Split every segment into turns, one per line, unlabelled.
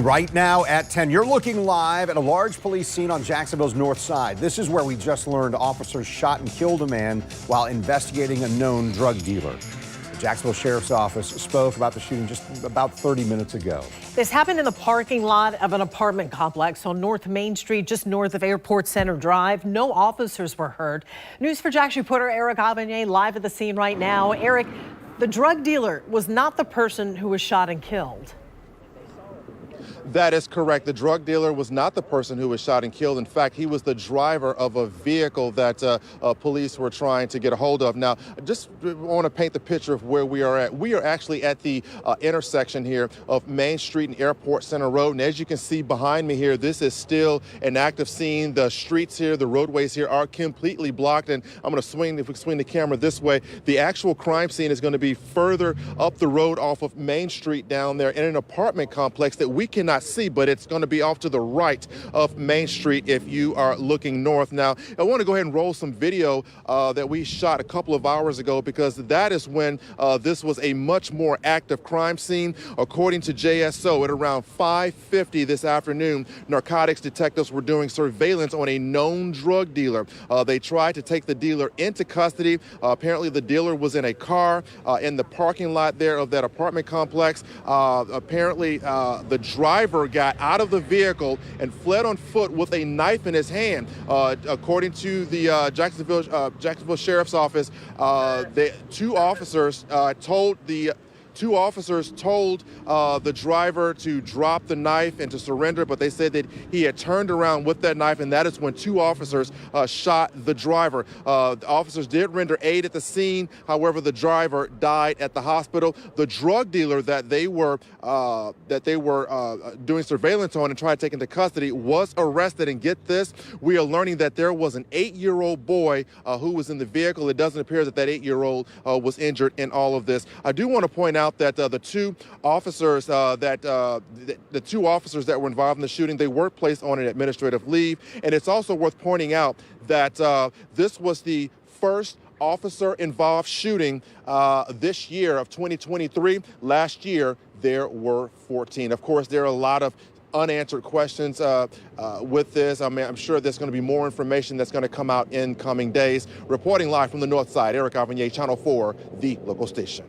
Right now at 10, you're looking live at a large police scene on Jacksonville's Northside. This is where we just learned officers shot and killed a man while investigating a known drug dealer. The Jacksonville Sheriff's Office spoke about the shooting just about 30 minutes ago.
This happened in the parking lot of an apartment complex on North Main Street, just north of Airport Center Drive. No officers were hurt. News for Jax reporter Eric Avanier live at the scene right now. Eric, the drug dealer was not the person who was shot and killed.
That is correct. The drug dealer was not the person who was shot and killed. In fact, he was the driver of a vehicle that police were trying to get a hold of. Now, just want to paint the picture of where we are at. We are actually at the intersection here of Main Street and Airport Center Road. And as you can see behind me here, this is still an active scene. The streets here, the roadways here are completely blocked. And I'm going to swing, if we swing the camera this way, the actual crime scene is going to be further up the road off of Main Street down there in an apartment complex that we cannot see, but it's going to be off to the right of Main Street if you are looking north. Now, I want to go ahead and roll some video that we shot a couple of hours ago, because that is when this was a much more active crime scene. According to JSO, at around 5:50 this afternoon, narcotics detectives were doing surveillance on a known drug dealer. They tried to take the dealer into custody. Apparently, the dealer was in a car in the parking lot there of that apartment complex. Apparently, the driver got out of the vehicle and fled on foot with a knife in his hand. According to the Jacksonville Sheriff's Office, two officers told the driver to drop the knife and to surrender, but they said that he had turned around with that knife, and that is when two officers shot the driver. The officers did render aid at the scene. However, the driver died at the hospital. The drug dealer that they were doing surveillance on and tried to take into custody was arrested. And get this, we are learning that there was an 8-year-old boy who was in the vehicle. It doesn't appear that 8-year-old was injured in all of this. I do want to point out that the two officers that were involved in the shooting, they were placed on an administrative leave. And it's also worth pointing out that this was the first officer-involved shooting this year of 2023. Last year, there were 14. Of course, there are a lot of unanswered questions with this. I mean, I'm sure there's going to be more information that's going to come out in coming days. Reporting live from the Northside, Eric Avanier, Channel 4, the local station.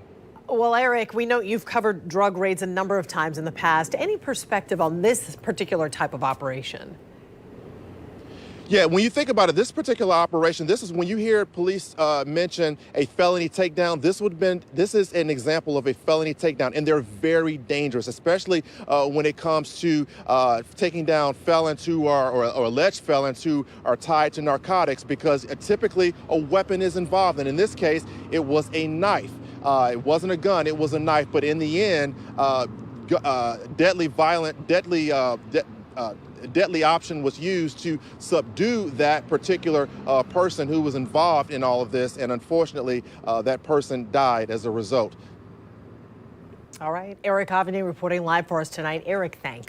Well, Eric, we know you've covered drug raids a number of times in the past. Any perspective on this particular type of operation?
Yeah, when you think about it, this particular operation, this is when you hear police mention a felony takedown. This is an example of a felony takedown, and they're very dangerous, especially when it comes to taking down felons who are, or alleged felons who are tied to narcotics, because typically a weapon is involved. And in this case, it was a knife. It wasn't a gun, it was a knife. But in the end, deadly option was used to subdue that particular person who was involved in all of this. And unfortunately, that person died as a result.
All right. Eric Avanier reporting live for us tonight. Eric, thanks.